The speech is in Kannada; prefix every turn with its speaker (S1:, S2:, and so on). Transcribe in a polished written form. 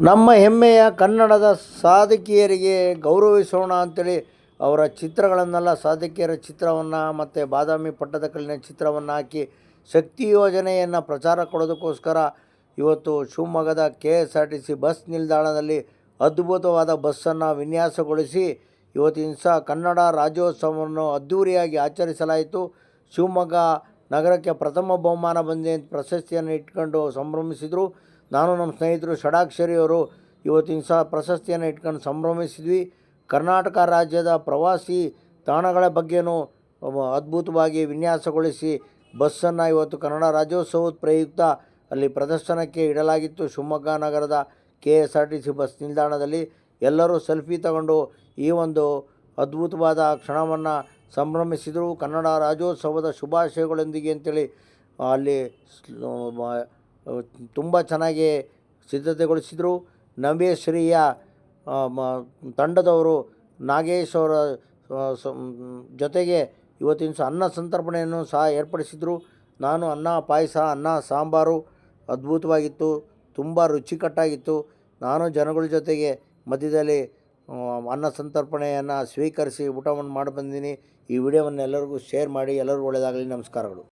S1: ನಮ್ಮ ಹೆಮ್ಮೆಯ ಕನ್ನಡದ ಸಾಧಕಿಯರಿಗೆ ಗೌರವಿಸೋಣ ಅಂಥೇಳಿ ಅವರ ಚಿತ್ರಗಳನ್ನೆಲ್ಲ ಸಾಧಕಿಯರ ಚಿತ್ರವನ್ನು ಮತ್ತು ಬಾದಾಮಿ ಪಟ್ಟದಕಲ್ಲಿನ ಚಿತ್ರವನ್ನು ಹಾಕಿ ಶಕ್ತಿ ಯೋಜನೆಯನ್ನು ಪ್ರಚಾರ ಕೊಡೋದಕ್ಕೋಸ್ಕರ ಇವತ್ತು ಶಿವಮೊಗ್ಗದ KSRTC ಬಸ್ ನಿಲ್ದಾಣದಲ್ಲಿ ಅದ್ಭುತವಾದ ಬಸ್ಸನ್ನು ವಿನ್ಯಾಸಗೊಳಿಸಿ ಇವತ್ತಿನ ಸಹ ಕನ್ನಡ ರಾಜ್ಯೋತ್ಸವವನ್ನು ಅದ್ಧೂರಿಯಾಗಿ ಆಚರಿಸಲಾಯಿತು. ಶಿವಮೊಗ್ಗ ನಗರಕ್ಕೆ ಪ್ರಥಮ ಬಹುಮಾನ ಬಂದಿ ಪ್ರಶಸ್ತಿಯನ್ನು ಇಟ್ಕೊಂಡು ಸಂಭ್ರಮಿಸಿದರು. ನಾನು ನಮ್ಮ ಸ್ನೇಹಿತರು ಷಡಾಕ್ಷರಿಯವರು ಇವತ್ತಿನ ಸಹ ಪ್ರಶಸ್ತಿಯನ್ನು ಇಟ್ಕೊಂಡು ಸಂಭ್ರಮಿಸಿದ್ವಿ. ಕರ್ನಾಟಕ ರಾಜ್ಯದ ಪ್ರವಾಸಿ ತಾಣಗಳ ಬಗ್ಗೆಯೂ ಅದ್ಭುತವಾಗಿ ವಿನ್ಯಾಸಗೊಳಿಸಿ ಬಸ್ಸನ್ನು ಇವತ್ತು ಕನ್ನಡ ರಾಜ್ಯೋತ್ಸವದ ಪ್ರಯುಕ್ತ ಅಲ್ಲಿ ಪ್ರದರ್ಶನಕ್ಕೆ ಇಡಲಾಗಿತ್ತು. ಶಿವಮೊಗ್ಗ ನಗರದ KSRTC ಬಸ್ ನಿಲ್ದಾಣದಲ್ಲಿ ಎಲ್ಲರೂ ಸೆಲ್ಫಿ ತಗೊಂಡು ಈ ಒಂದು ಅದ್ಭುತವಾದ ಕ್ಷಣವನ್ನು ಸಂಭ್ರಮಿಸಿದರು. ಕನ್ನಡ ರಾಜ್ಯೋತ್ಸವದ ಶುಭಾಶಯಗಳೊಂದಿಗೆ ಅಂತೇಳಿ ಅಲ್ಲಿ ತುಂಬ ಚೆನ್ನಾಗಿ ಸಿದ್ಧತೆಗೊಳಿಸಿದರು. ನವೇಶ್ರೀಯ ತಂಡದವರು ನಾಗೇಶ್ ಅವರ ಜೊತೆಗೆ ಇವತ್ತಿನ ಸಹ ಅನ್ನ ಸಂತರ್ಪಣೆಯನ್ನು ಸಹ ಏರ್ಪಡಿಸಿದರು. ನಾನು ಅನ್ನ ಪಾಯಸ, ಅನ್ನ ಸಾಂಬಾರು ಅದ್ಭುತವಾಗಿತ್ತು, ತುಂಬ ರುಚಿಕಟ್ಟಾಗಿತ್ತು. ನಾನು ಜನಗಳ ಜೊತೆಗೆ ಮಧ್ಯದಲ್ಲಿ ಅನ್ನ ಸಂತರ್ಪಣೆಯನ್ನು ಸ್ವೀಕರಿಸಿ ಊಟವನ್ನು ಮಾಡಿ ಬಂದೀನಿ. ಈ ವಿಡಿಯೋವನ್ನು ಎಲ್ಲರಿಗೂ ಶೇರ್ ಮಾಡಿ. ಎಲ್ಲರಿಗೂ ಒಳ್ಳೆಯದಾಗಲಿ. ನಮಸ್ಕಾರಗಳು.